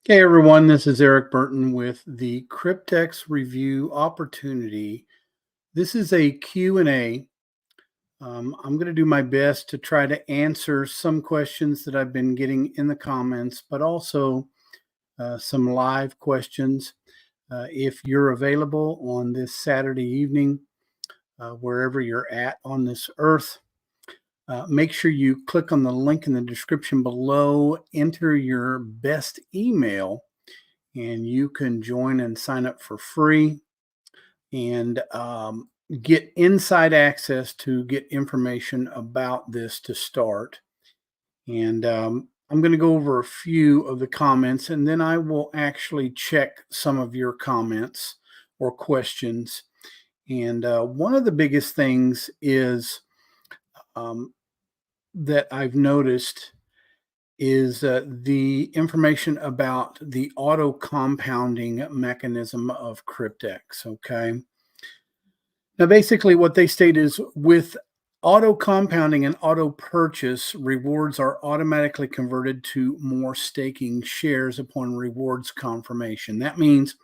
Hey everyone, this is Erik Burton with the Cryptex Review Opportunity. This is a Q&A. I'm going to do my best to try to answer some questions that I've been getting in the comments, but also some live questions. If you're available on this Saturday evening, wherever you're at on this earth, make sure you click on the link in the description below, enter your best email, and you can join and sign up for free and get inside access to get information about this to start. And I'm going to go over a few of the comments, and then I will actually check some of your comments or questions. And one of the biggest things is um, that I've noticed is the information about the auto compounding mechanism of Cryptex. Okay. Now, basically, what they state is with auto compounding and auto purchase, rewards are automatically converted to more staking shares upon rewards confirmation. That means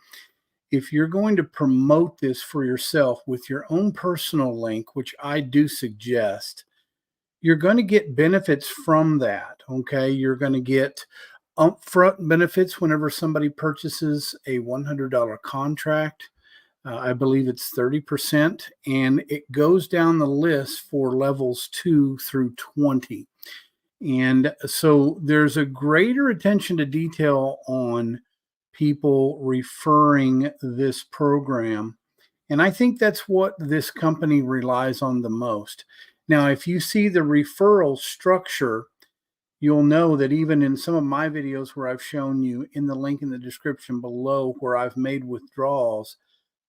if you're going to promote this for yourself with your own personal link, which I do suggest, you're going to get benefits from that. Okay. You're going to get upfront benefits whenever somebody purchases a $100 contract. I believe it's 30%, and it goes down the list for levels 2 through 20. And so there's a greater attention to detail on people referring this program. And I think that's what this company relies on the most. Now, if you see the referral structure, you'll know that even in some of my videos where I've shown you in the link in the description below where I've made withdrawals,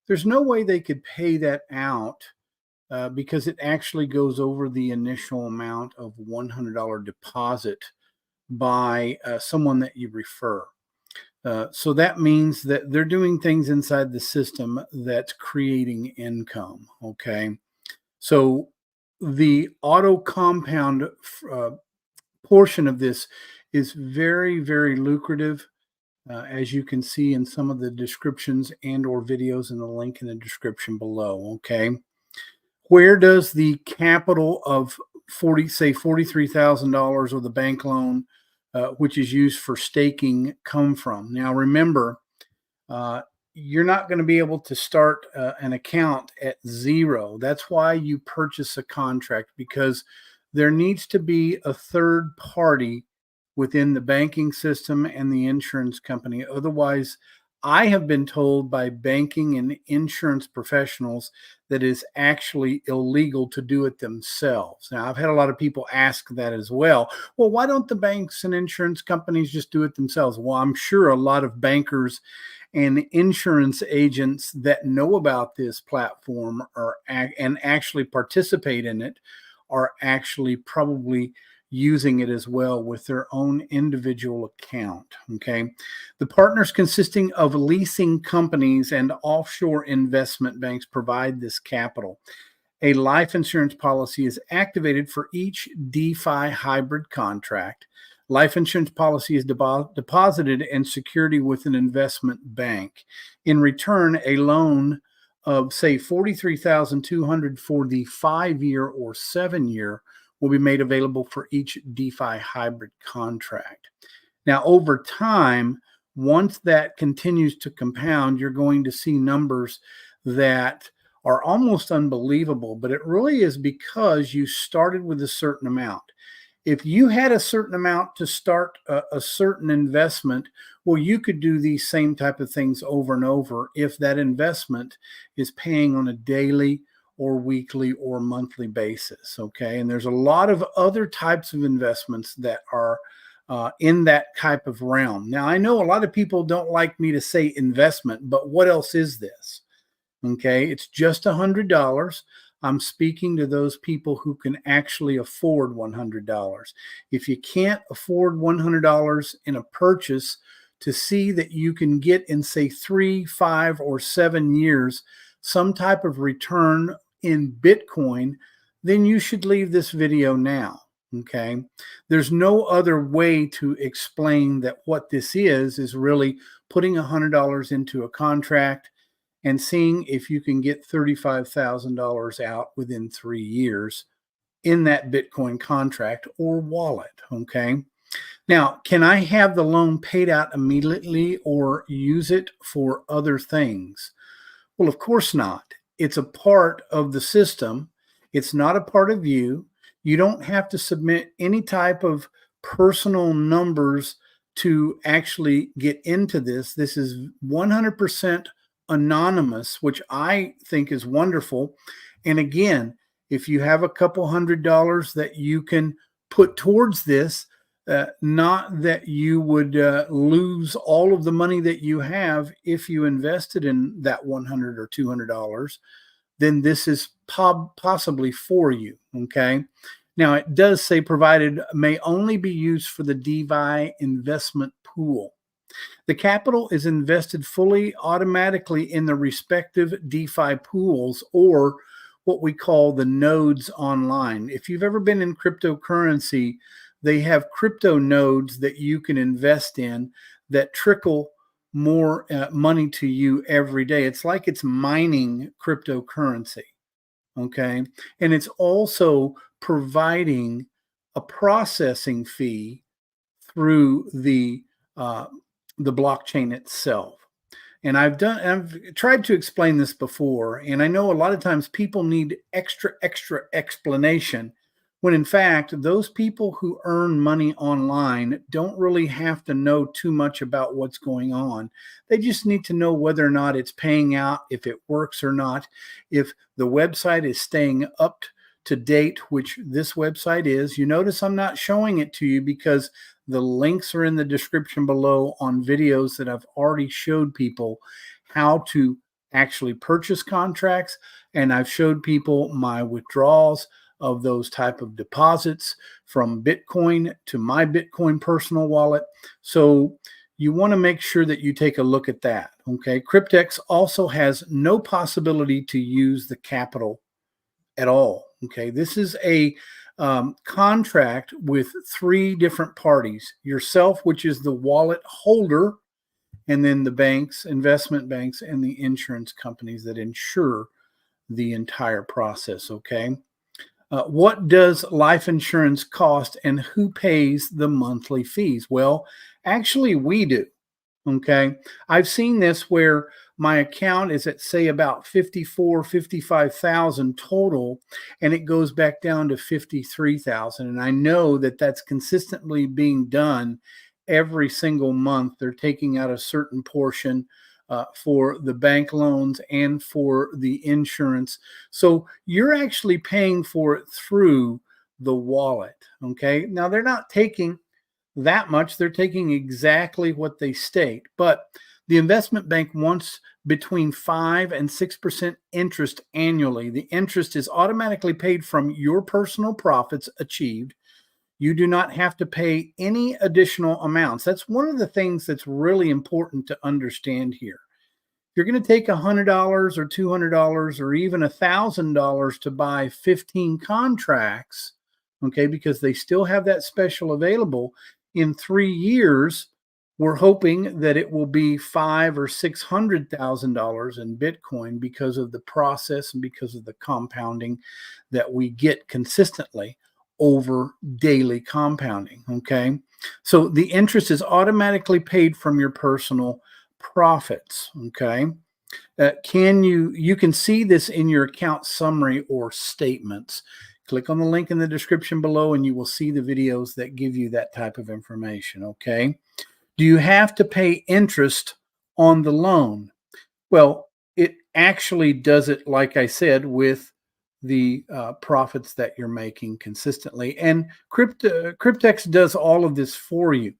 there's no way they could pay that out because it actually goes over the initial amount of $100 deposit by someone that you refer. So that means that they're doing things inside the system that's creating income. Okay. So the auto compound portion of this is very, very lucrative. As you can see in some of the descriptions and or videos in the link in the description below. Okay. Where does the capital of $43,000 or the bank loan, which is used for staking, come from? Now, remember, uh, you're not going to be able to start an account at zero. That's why you purchase a contract, because there needs to be a third party within the banking system and the insurance company. Otherwise, I have been told by banking and insurance professionals that it's actually illegal to do it themselves. Now, I've had a lot of people ask that as well. Well, why don't the banks and insurance companies just do it themselves? Well, I'm sure a lot of bankers and insurance agents that know about this platform and actually participate in it are actually probably using it as well with their own individual account. Okay. The partners consisting of leasing companies and offshore investment banks provide this capital. A life insurance policy is activated for each DeFi hybrid contract. Life insurance policy is deposited in security with an investment bank. In return, a loan of, say, $43,200 for the 5-year or 7-year will be made available for each DeFi hybrid contract. Now, over time, once that continues to compound, you're going to see numbers that are almost unbelievable, but it really is because you started with a certain amount. If you had a certain amount to start a certain investment, well, you could do these same type of things over and over if that investment is paying on a daily or weekly or monthly basis. Okay. And there's a lot of other types of investments that are in that type of realm. Now, I know a lot of people don't like me to say investment, but what else is this? Okay. It's just $100. I'm speaking to those people who can actually afford $100. If you can't afford $100 in a purchase, to see that you can get in, say, 3, 5, or 7 years some type of return in Bitcoin, then you should leave this video now. Okay. There's no other way to explain that what this is really putting $100 into a contract and seeing if you can get $35,000 out within 3 years in that Bitcoin contract or wallet. Okay. Now, can I have the loan paid out immediately or use it for other things? Well, of course not. It's a part of the system. It's not a part of you. You don't have to submit any type of personal numbers to actually get into this. This is 100% anonymous, which I think is wonderful. And again, if you have a couple $100 that you can put towards this, not that you would lose all of the money that you have if you invested in that $100 or $200, then this is possibly for you. Okay. Now it does say provided may only be used for the DeFi investment pool. The capital is invested fully automatically in the respective DeFi pools, or what we call the nodes online. If you've ever been in cryptocurrency, they have crypto nodes that you can invest in that trickle more money to you every day. It's like it's mining cryptocurrency. Okay. And it's also providing a processing fee through the blockchain itself. And I've tried to explain this before, and I know a lot of times people need extra explanation, when in fact, those people who earn money online don't really have to know too much about what's going on. They just need to know whether or not it's paying out, if it works or not, if the website is staying up to date, which this website is. You notice I'm not showing it to you because the links are in the description below on videos that I've already showed people how to actually purchase contracts, and I've showed people my withdrawals of those type of deposits from Bitcoin to my Bitcoin personal wallet. So you want to make sure that you take a look at that. Okay. Cryptex also has no possibility to use the capital at all. Okay. This is a contract with three different parties: yourself, which is the wallet holder, and then the banks, investment banks, and the insurance companies that insure the entire process. Okay. What does life insurance cost and who pays the monthly fees? Well, actually, we do. Okay. I've seen this where my account is at, say, about 54, 55,000 total, and it goes back down to 53,000. And I know that that's consistently being done every single month. They're taking out a certain portion for the bank loans and for the insurance. So you're actually paying for it through the wallet. Okay. Now they're not taking that much. They're taking exactly what they state, but the investment bank wants between 5 and 6% interest annually. The interest is automatically paid from your personal profits achieved. You do not have to pay any additional amounts. That's one of the things that's really important to understand here. If you're going to take $100 or $200 or even $1,000 to buy 15 contracts, okay, because they still have that special available, in 3 years, we're hoping that it will be $500,000 or $600,000 in Bitcoin because of the process and because of the compounding that we get consistently over daily compounding. Okay. So the interest is automatically paid from your personal profits. Okay. You can see this in your account summary or statements. Click on the link in the description below and you will see the videos that give you that type of information. Okay. Do you have to pay interest on the loan? Well, it actually does it, like I said, with the profits that you're making consistently. And Cryptex does all of this for you.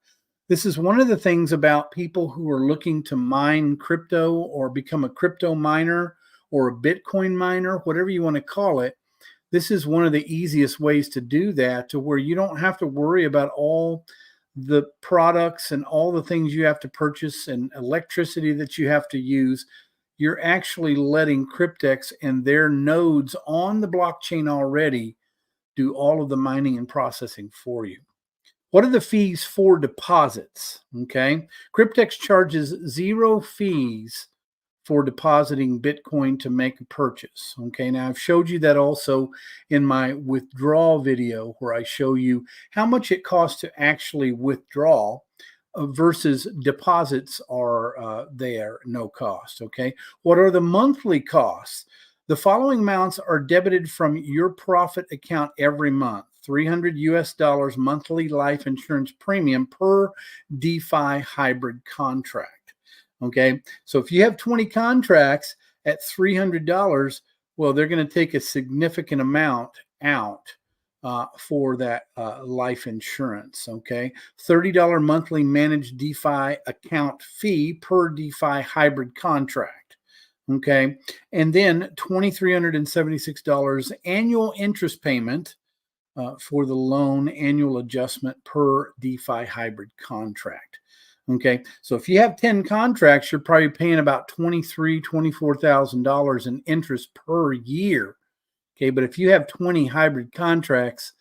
This is one of the things about people who are looking to mine crypto or become a crypto miner or a Bitcoin miner, whatever you want to call it. This is one of the easiest ways to do that, to where you don't have to worry about all the products and all the things you have to purchase and electricity that you have to use. You're actually letting Cryptex and their nodes on the blockchain already do all of the mining and processing for you. What are the fees for deposits? Okay. Cryptex charges 0 fees for depositing Bitcoin to make a purchase. Okay. Now I've showed you that also in my withdrawal video where I show you how much it costs to actually withdraw versus deposits are there no cost. Okay. What are the monthly costs? The following amounts are debited from your profit account every month. $300 monthly life insurance premium per DeFi hybrid contract. Okay. So if you have 20 contracts at $300, well, they're going to take a significant amount out for that life insurance. Okay. $30 monthly managed DeFi account fee per DeFi hybrid contract. Okay. And then $2,376 annual interest payment for the loan annual adjustment per DeFi hybrid contract. Okay. So if you have 10 contracts, you're probably paying about $23,000, $24,000 in interest per year. Okay. But if you have 20 hybrid contracts,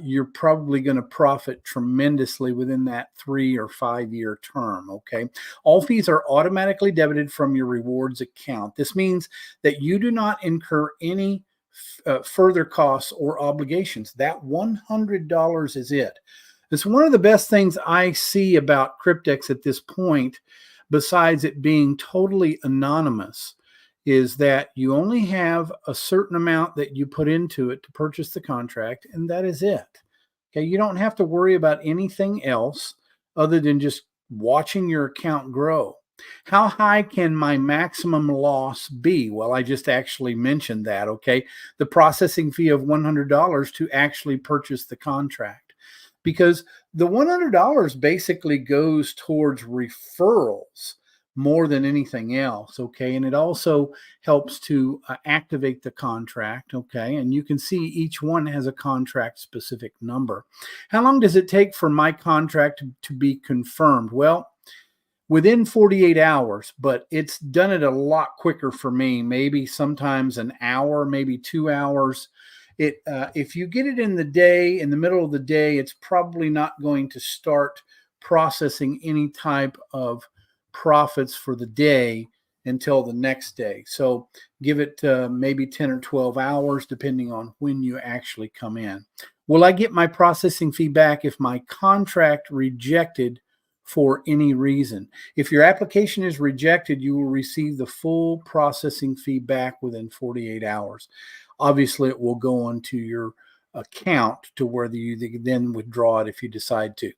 you're probably going to profit tremendously within that 3 or 5 year term. Okay. All fees are automatically debited from your rewards account. This means that you do not incur any further costs or obligations. That $100 is it. It's one of the best things I see about Cryptex at this point, besides it being totally anonymous, is that you only have a certain amount that you put into it to purchase the contract, and that is it. Okay, you don't have to worry about anything else other than just watching your account grow. How high can my maximum loss be? Well, I just actually mentioned that, okay? The processing fee of $100 to actually purchase the contract. Because the $100 basically goes towards referrals more than anything else, okay? And it also helps to activate the contract, okay? And you can see each one has a contract specific number. How long does it take for my contract to be confirmed? Well, within 48 hours, but it's done it a lot quicker for me, maybe sometimes an hour, maybe 2 hours. If you get it in the day, in the middle of the day, it's probably not going to start processing any type of profits for the day until the next day. So give it maybe 10 or 12 hours, depending on when you actually come in. Will I get my processing fee back if my contract rejected for any reason? If your application is rejected, you will receive the full processing fee back within 48 hours. Obviously, it will go onto your account to where you then withdraw it if you decide to.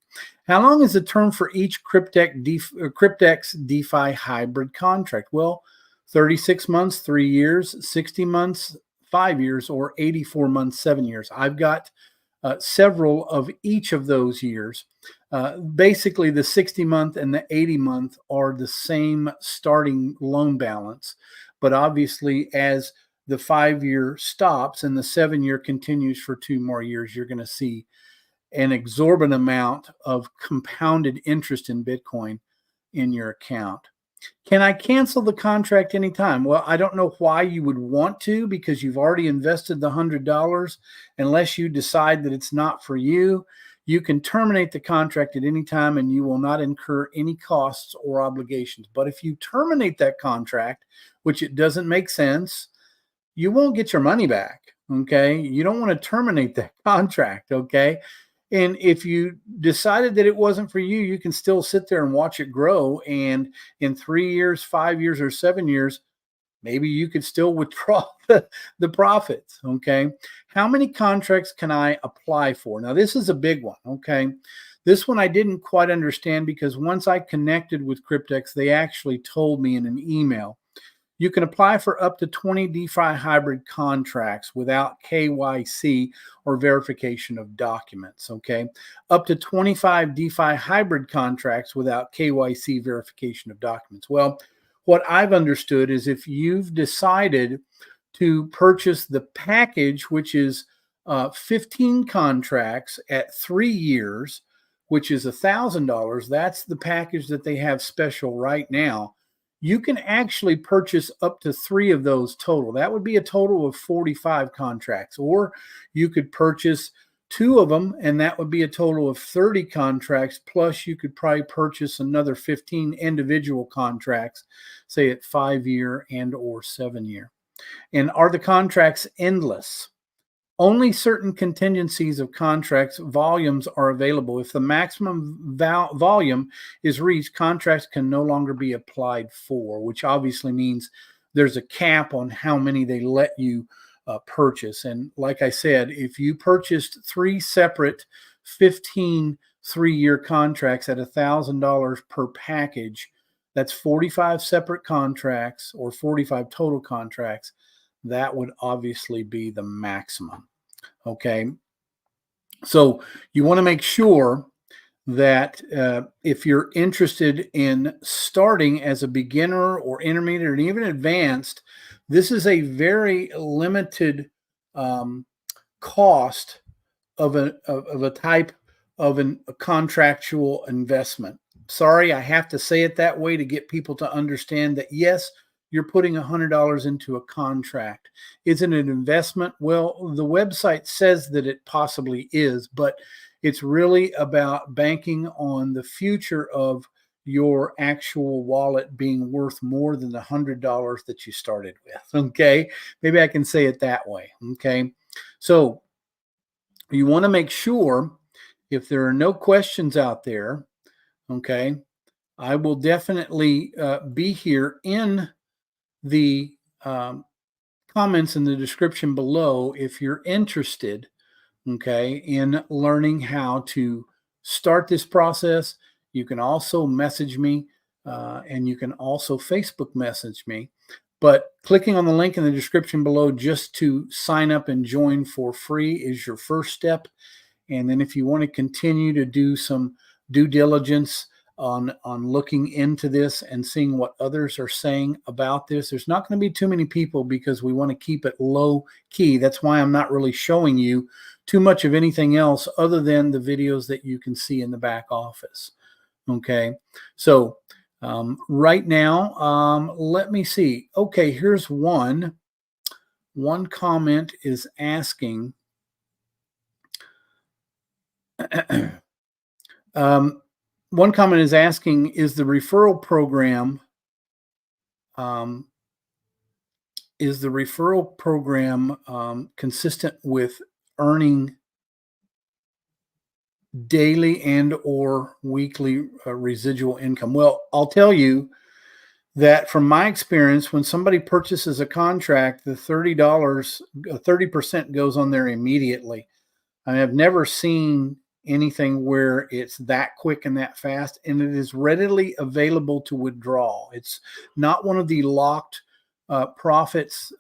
How long is the term for each Cryptex DeFi hybrid contract? Well, 36 months, 3 years, 60 months, 5 years, or 84 months, 7 years. I've got several of each of those years. Basically, the 60-month and the 80-month are the same starting loan balance, but obviously as the 5-year stops and the 7-year continues for 2 more years, you're going to see an exorbitant amount of compounded interest in Bitcoin in your account. Can I cancel the contract anytime? Well, I don't know why you would want to, because you've already invested the $100. Unless you decide that it's not for you, you can terminate the contract at any time and you will not incur any costs or obligations. But if you terminate that contract, which it doesn't make sense, you won't get your money back. Okay. You don't want to terminate that contract. Okay. And if you decided that it wasn't for you, you can still sit there and watch it grow. And in 3 years, 5 years, or 7 years, maybe you could still withdraw the profits. Okay. How many contracts can I apply for? Now, this is a big one. Okay. This one I didn't quite understand, because once I connected with Cryptex, they actually told me in an email, you can apply for up to 20 DeFi hybrid contracts without KYC or verification of documents, okay? Up to 25 DeFi hybrid contracts without KYC verification of documents. Well, what I've understood is if you've decided to purchase the package, which is 15 contracts at 3 years, which is $1,000, that's the package that they have special right now. you can actually purchase up to 3 of those total. That would be a total of 45 contracts. Or you could purchase 2 of them, and that would be a total of 30 contracts. Plus, you could probably purchase another 15 individual contracts, say at 5-year and or 7-year. And are the contracts endless? Only certain contingencies of contracts volumes are available. If the maximum volume is reached, contracts can no longer be applied for, which obviously means there's a cap on how many they let you purchase. And like I said, if you purchased 3 separate 15 3-year contracts at $1,000 per package, that's 45 separate contracts or 45 total contracts. That would obviously be the maximum. Okay. So you want to make sure that if you're interested in starting as a beginner or intermediate or even advanced, this is a very limited cost of a type of a contractual investment. Sorry, I have to say it that way to get people to understand that, yes, you're putting $100 into a contract. Is it an investment? Well, the website says that it possibly is, but it's really about banking on the future of your actual wallet being worth more than the $100 that you started with. Okay. Maybe I can say it that way. Okay. So you want to make sure, if there are no questions out there, okay, I will definitely be here in the comments in the description below if you're interested, okay, in learning how to start this process. You can also message me and you can also Facebook message me. But clicking on the link in the description below just to sign up and join for free is your first step. And then if you want to continue to do some due diligence on looking into this and seeing what others are saying about this, there's not going to be too many people because we want to keep it low key. That's why I'm not really showing you too much of anything else other than the videos that you can see in the back office. Okay, so right now, let me see. Okay, here's one. One comment is asking, one comment is asking, is the referral program consistent with earning daily and or weekly residual income? Well, I'll tell you that from my experience, when somebody purchases a contract, the $30% goes on there immediately. I have never seen anything where it's that quick and that fast, and it is readily available to withdraw. It's not one of the locked profits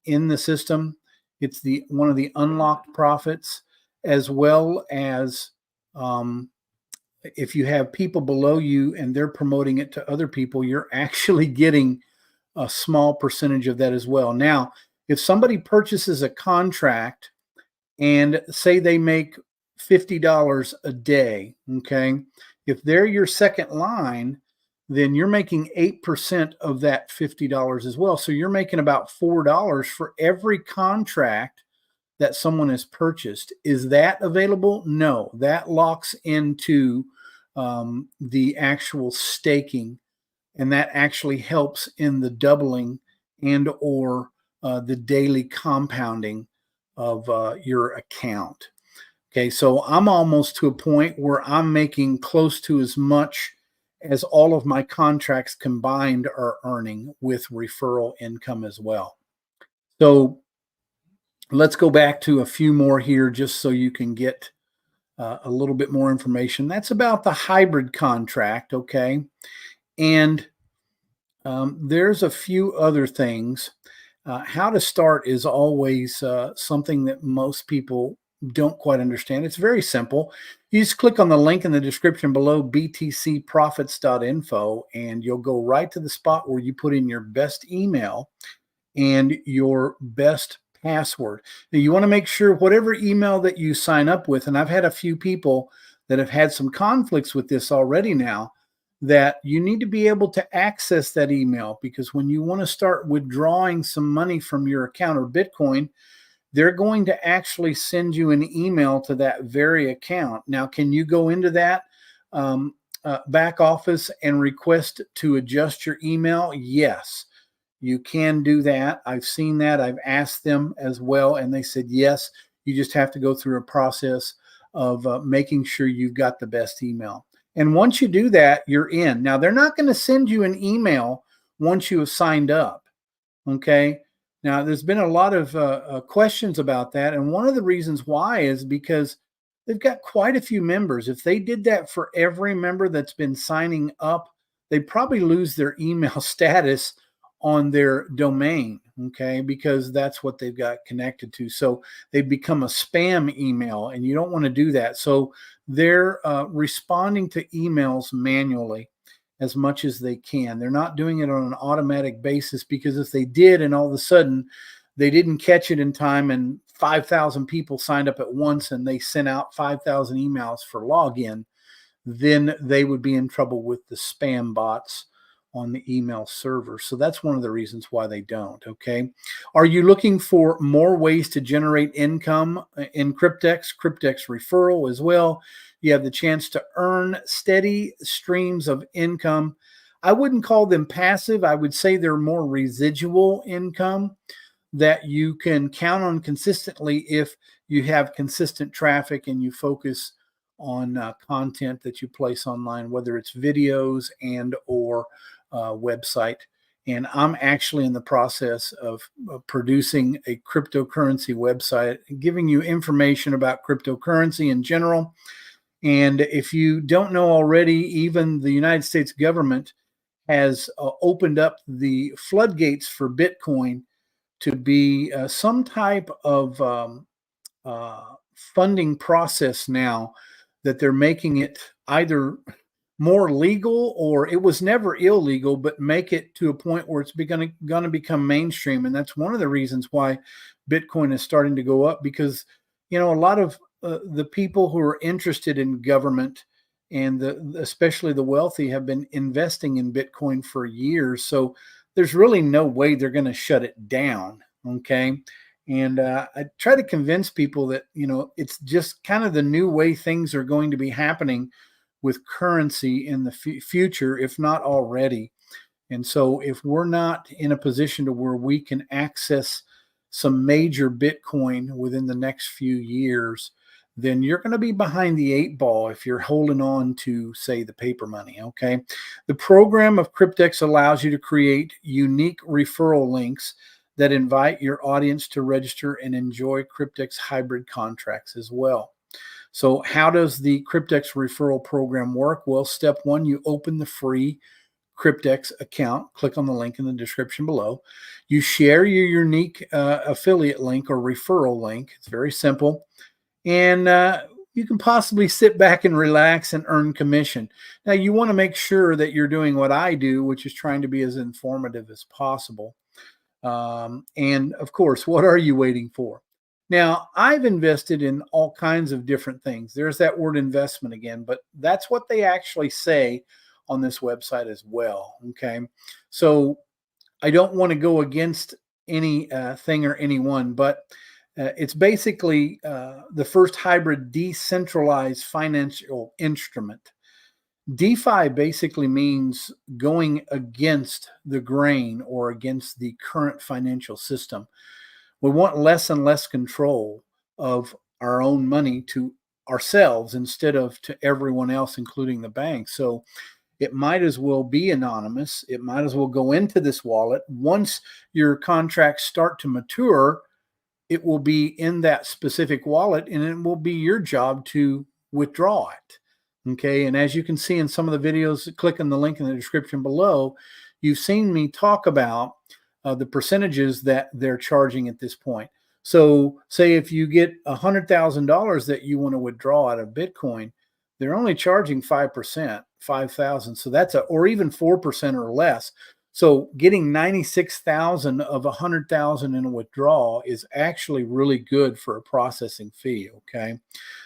in the system. It's one of the unlocked profits, as well as if you have people below you and they're promoting it to other people, you're actually getting a small percentage of that as well. Now, if somebody purchases a contract and say they make $50 a day, okay, if they're your second line, then you're making 8% of that $50 as well. So you're making about $4 for every contract that someone has purchased. Is that available? No, that locks into the actual staking, and that actually helps in the doubling and or the daily compounding of your account. Okay, so I'm almost to a point where I'm making close to as much as all of my contracts combined are earning with referral income as well. So let's go back to a few more here just so you can get a little bit more information. That's about the hybrid contract, okay? And there's a few other things. How to start is always something that most people don't quite understand. It's very simple. You just click on the link in the description below, btcprofits.info, and you'll go right to the spot where you put in your best email and your best password. Now, you want to make sure whatever email that you sign up with, and I've had a few people that have had some conflicts with this already now, that you need to be able to access that email, because when you want to start withdrawing some money from your account or Bitcoin, they're going to actually send you an email to that very account. Now, can you go into that back office and request to adjust your email? Yes, you can do that. I've seen that. I've asked them as well, and they said yes. You just have to go through a process of making sure you've got the best email. And once you do that, you're in. Now, they're not going to send you an email once you have signed up. Okay. Now, there's been a lot of questions about that. And one of the reasons why is because they've got quite a few members. If they did that for every member that's been signing up, they'd probably lose their email status on their domain, okay, because that's what they've got connected to. So they've become a spam email, and you don't want to do that. So they're responding to emails manually as much as they can. They're not doing it on an automatic basis, because if they did and all of a sudden they didn't catch it in time and 5,000 people signed up at once and they sent out 5,000 emails for login, then they would be in trouble with the spam bots on the email server. So that's one of the reasons why they don't. Okay. Are you looking for more ways to generate income in Cryptex? Cryptex Referral as well. You have the chance to earn steady streams of income. I wouldn't call them passive. I would say they're more residual income that you can count on consistently if you have consistent traffic and you focus on content that you place online, whether it's videos and or website. And I'm actually in the process of producing a cryptocurrency website, giving you information about cryptocurrency in general. And if you don't know already, even the United States government has opened up the floodgates for Bitcoin to be some type of funding process now, that they're making it either more legal, or it was never illegal, but make it to a point where it's going to become mainstream. And that's one of the reasons why Bitcoin is starting to go up, because, a lot of the people who are interested in government and especially the wealthy have been investing in Bitcoin for years. So there's really no way they're going to shut it down. Okay. And I try to convince people that, it's just kind of the new way things are going to be happening with currency in the future, if not already. And so if we're not in a position to where we can access some major Bitcoin within the next few years, then you're going to be behind the 8 ball if you're holding on to, say, the paper money. Okay. The program of Cryptex allows you to create unique referral links that invite your audience to register and enjoy Cryptex hybrid contracts as well. So how does the Cryptex referral program work? Well, step one, you open the free Cryptex account. Click on the link in the description below. You share your unique affiliate link or referral link. It's very simple. And you can possibly sit back and relax and earn commission. Now, you want to make sure that you're doing what I do, which is trying to be as informative as possible. And of course, what are you waiting for? Now, I've invested in all kinds of different things. There's that word investment again, but that's what they actually say on this website as well. Okay. So I don't want to go against any thing or anyone, but it's basically the first hybrid decentralized financial instrument. DeFi basically means going against the grain or against the current financial system. We want less and less control of our own money to ourselves instead of to everyone else, including the bank. So it might as well be anonymous. It might as well go into this wallet. Once your contracts start to mature, it will be in that specific wallet, and it will be your job to withdraw it. Okay. And as you can see in some of the videos, click on the link in the description below, you've seen me talk about the percentages that they're charging at this point. So say if you get $100,000 that you want to withdraw out of Bitcoin, they're only charging 5%, 5,000. So that's or even 4% or less. So getting 96,000 of 100,000 in a withdrawal is actually really good for a processing fee. Okay.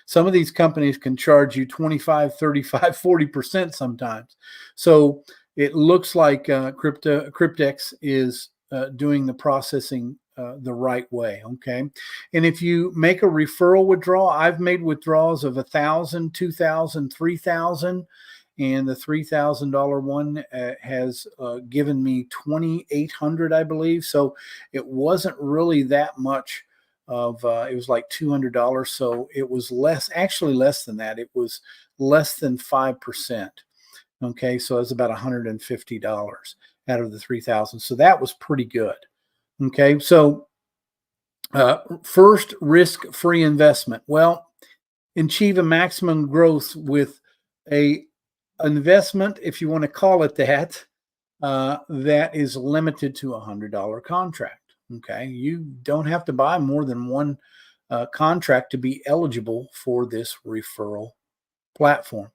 Some of these companies can charge you 25, 35, 40% sometimes. So it looks like Cryptex is doing the processing the right way. Okay. And if you make a referral withdrawal, I've made withdrawals of 1,000, 2,000, 3,000. And the $3,000 one has given me 2,800, I believe. So it wasn't really that much of, it was like $200. So it was less, actually less than that. It was less than 5%. Okay. So it's about $150 out of the 3,000. So that was pretty good. Okay. So first, risk-free investment. Well, achieve a maximum growth with a investment, if you want to call it that, that is limited to $100 contract. Okay, you don't have to buy more than one contract to be eligible for this referral platform.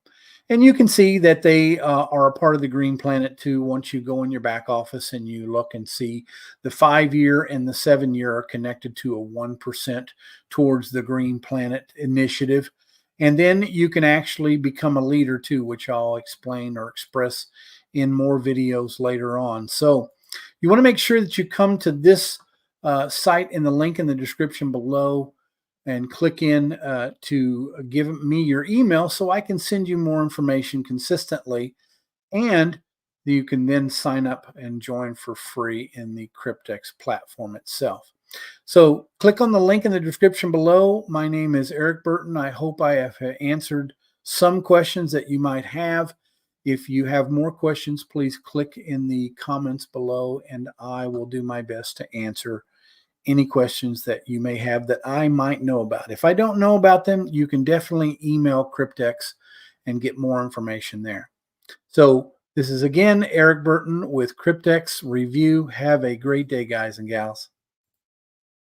And you can see that they are a part of the Green Planet too. Once you go in your back office and you look and see the 5-year and the 7-year are connected to a 1% towards the Green Planet initiative. And then you can actually become a leader too, which I'll explain or express in more videos later on. So you want to make sure that you come to this site in the link in the description below and click in to give me your email so I can send you more information consistently. And you can then sign up and join for free in the Cryptex platform itself. So click on the link in the description below. My name is Erik Burton. I hope I have answered some questions that you might have. If you have more questions, please click in the comments below and I will do my best to answer any questions that you may have that I might know about. If I don't know about them, you can definitely email Cryptex and get more information there. So this is again Erik Burton with Cryptex Review. Have a great day, guys and gals.